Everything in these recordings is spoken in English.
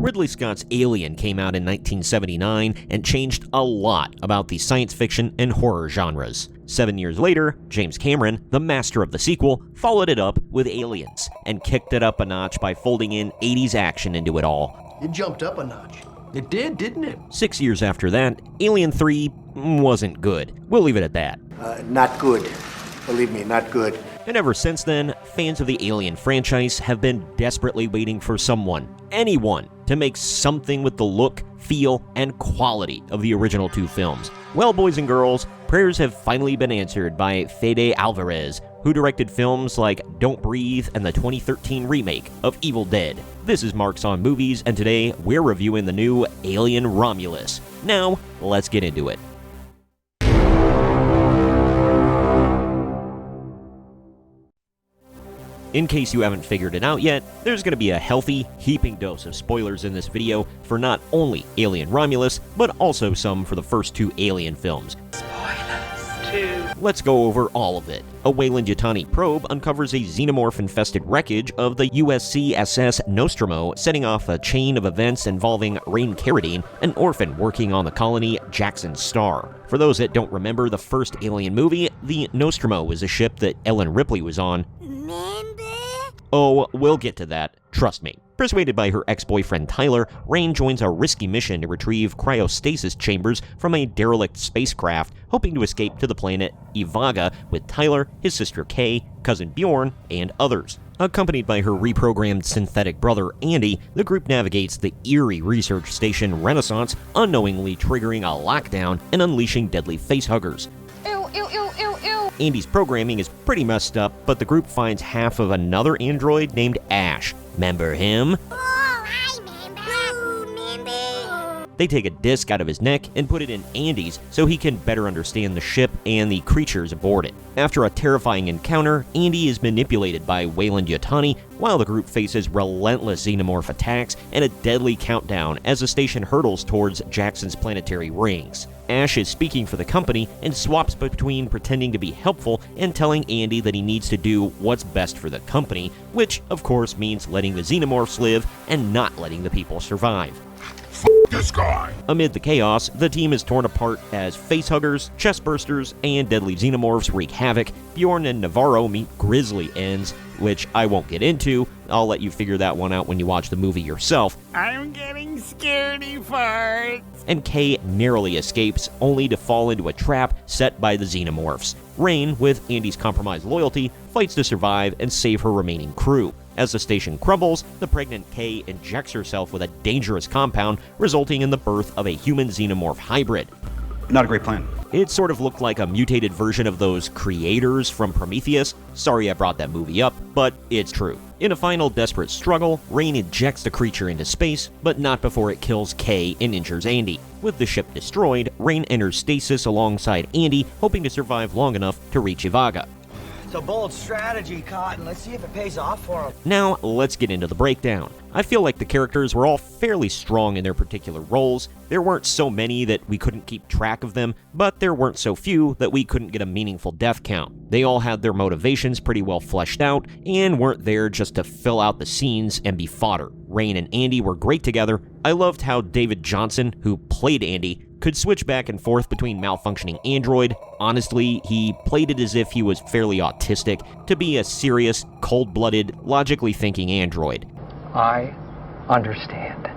Ridley Scott's Alien came out in 1979 and changed a lot about the science fiction and horror genres. 7 years later, James Cameron, the master of the sequel, followed it up with Aliens and kicked it up a notch by folding in 80s action into it all. It jumped up a notch. It did, didn't it? 6 years after that, Alien 3 wasn't good. We'll leave it at that. Not good. Believe me, not good. And ever since then, fans of the Alien franchise have been desperately waiting for someone, anyone, to make something with the look, feel, and quality of the original two films. Well, boys and girls, prayers have finally been answered by Fede Alvarez, who directed films like Don't Breathe and the 2013 remake of Evil Dead. This is Mark's on Movies, and today we're reviewing the new Alien Romulus. Now, let's get into it. In case you haven't figured it out yet, there's going to be a healthy, heaping dose of spoilers in this video for not only Alien Romulus, but also some for the first two Alien films. Let's go over all of it. A Weyland-Yutani probe uncovers a xenomorph-infested wreckage of the USCSS Nostromo, setting off a chain of events involving Rain Carradine, an orphan working on the colony Jackson Star. For those that don't remember the first Alien movie, the Nostromo was a ship that Ellen Ripley was on. Oh, we'll get to that. Trust me. Persuaded by her ex-boyfriend Tyler, Rain joins a risky mission to retrieve cryostasis chambers from a derelict spacecraft, hoping to escape to the planet Ivaga with Tyler, his sister Kay, cousin Bjorn, and others. Accompanied by her reprogrammed synthetic brother Andy, the group navigates the eerie research station Renaissance, unknowingly triggering a lockdown and unleashing deadly facehuggers. Andy's programming is pretty messed up, but the group finds half of another android named Ash. Remember him? They take a disc out of his neck and put it in Andy's so he can better understand the ship and the creatures aboard it. After a terrifying encounter, Andy is manipulated by Weyland-Yutani while the group faces relentless xenomorph attacks and a deadly countdown as the station hurtles towards Jackson's planetary rings. Ash is speaking for the company and swaps between pretending to be helpful and telling Andy that he needs to do what's best for the company, which of course means letting the xenomorphs live and not letting the people survive. This guy! Amid the chaos, the team is torn apart as facehuggers, chestbursters, and deadly xenomorphs wreak havoc. Bjorn and Navarro meet grisly ends, which I won't get into. I'll let you figure that one out when you watch the movie yourself. I'm getting scaredy farts! And Kay narrowly escapes, only to fall into a trap set by the xenomorphs. Rain, with Andy's compromised loyalty, fights to survive and save her remaining crew. As the station crumbles, the pregnant Kay injects herself with a dangerous compound, resulting in the birth of a human-xenomorph hybrid. Not a great plan. It sort of looked like a mutated version of those creators from Prometheus. Sorry I brought that movie up, but it's true. In a final desperate struggle, Rain injects the creature into space, but not before it kills Kay and injures Andy. With the ship destroyed, Rain enters stasis alongside Andy, hoping to survive long enough to reach Ivaga. It's a bold strategy, Cotton. Let's see if it pays off for him. Now, let's get into the breakdown. I feel like the characters were all fairly strong in their particular roles. There weren't so many that we couldn't keep track of them, but there weren't so few that we couldn't get a meaningful death count. They all had their motivations pretty well fleshed out, and weren't there just to fill out the scenes and be fodder. Rain and Andy were great together. I loved how David Johnson, who played Andy, could switch back and forth between malfunctioning android. Honestly, he played it as if he was fairly autistic to be a serious, cold-blooded, logically thinking android. I understand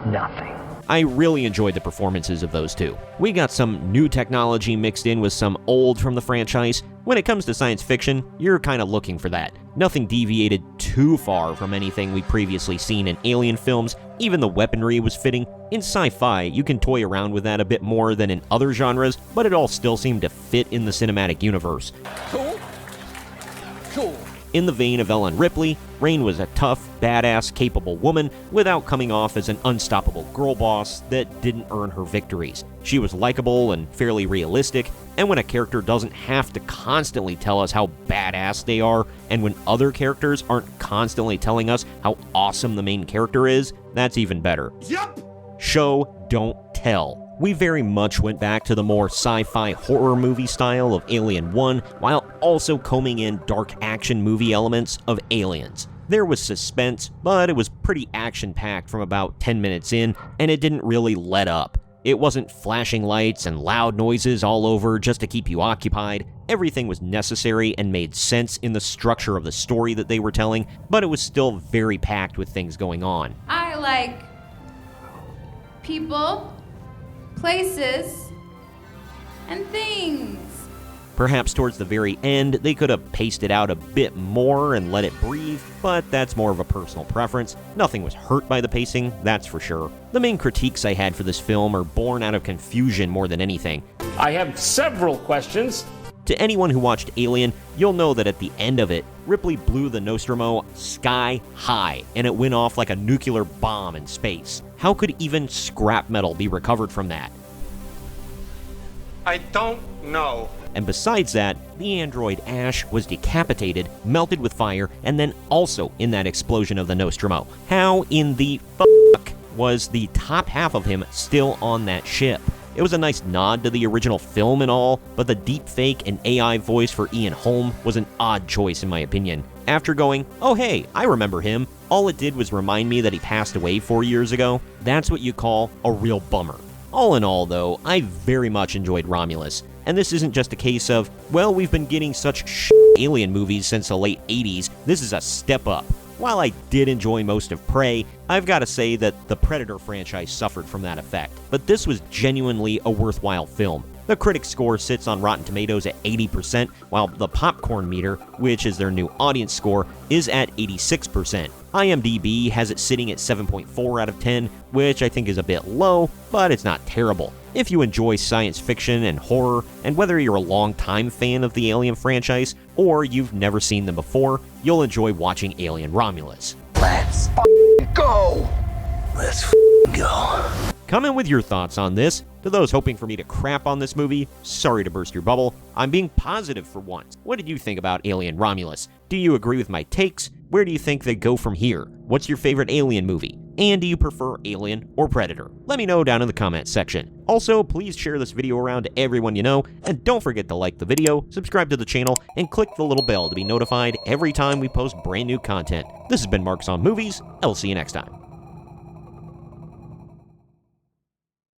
nothing. I really enjoyed the performances of those two. We got some new technology mixed in with some old from the franchise. When it comes to science fiction, you're kind of looking for that. Nothing deviated too far from anything we'd previously seen in Alien films. Even the weaponry was fitting. In sci-fi, you can toy around with that a bit more than in other genres, but it all still seemed to fit in the cinematic universe. Cool. In the vein of Ellen Ripley, Rain was a tough, badass, capable woman without coming off as an unstoppable girl boss that didn't earn her victories. She was likable and fairly realistic, and when a character doesn't have to constantly tell us how badass they are, and when other characters aren't constantly telling us how awesome the main character is, that's even better. Yup! Show, don't tell. We very much went back to the more sci-fi horror movie style of Alien 1, while also combing in dark action movie elements of Aliens. There was suspense, but it was pretty action-packed from about 10 minutes in, and it didn't really let up. It wasn't flashing lights and loud noises all over just to keep you occupied. Everything was necessary and made sense in the structure of the story that they were telling, but it was still very packed with things going on. I like people, places, and things. Perhaps towards the very end, they could have paced it out a bit more and let it breathe, but that's more of a personal preference. Nothing was hurt by the pacing, that's for sure. The main critiques I had for this film are born out of confusion more than anything. I have several questions. To anyone who watched Alien, you'll know that at the end of it, Ripley blew the Nostromo sky high, and it went off like a nuclear bomb in space. How could even scrap metal be recovered from that? I don't know. And besides that, the android Ash was decapitated, melted with fire, and then also in that explosion of the Nostromo. How in the fuck was the top half of him still on that ship? It was a nice nod to the original film and all, but the deepfake and AI voice for Ian Holm was an odd choice in my opinion. After going, oh hey, I remember him, all it did was remind me that he passed away 4 years ago. That's what you call a real bummer. All in all though, I very much enjoyed Romulus. And this isn't just a case of, well, we've been getting such alien movies since the late 80s, this is a step up. While I did enjoy most of Prey, I've got to say that the Predator franchise suffered from that effect. But this was genuinely a worthwhile film. The critic score sits on Rotten Tomatoes at 80%, while the popcorn meter, which is their new audience score, is at 86%. IMDb has it sitting at 7.4 out of 10, which I think is a bit low, but it's not terrible. If you enjoy science fiction and horror, and whether you're a long-time fan of the Alien franchise, or you've never seen them before, you'll enjoy watching Alien Romulus. Let's go. Let's go. Comment with your thoughts on this. To those hoping for me to crap on this movie, sorry to burst your bubble. I'm being positive for once. What did you think about Alien Romulus? Do you agree with my takes? Where do you think they go from here? What's your favorite Alien movie? And do you prefer Alien or Predator? Let me know down in the comments section. Also, please share this video around to everyone you know, and don't forget to like the video, subscribe to the channel, and click the little bell to be notified every time we post brand new content. This has been Marks on Movies. I'll see you next time.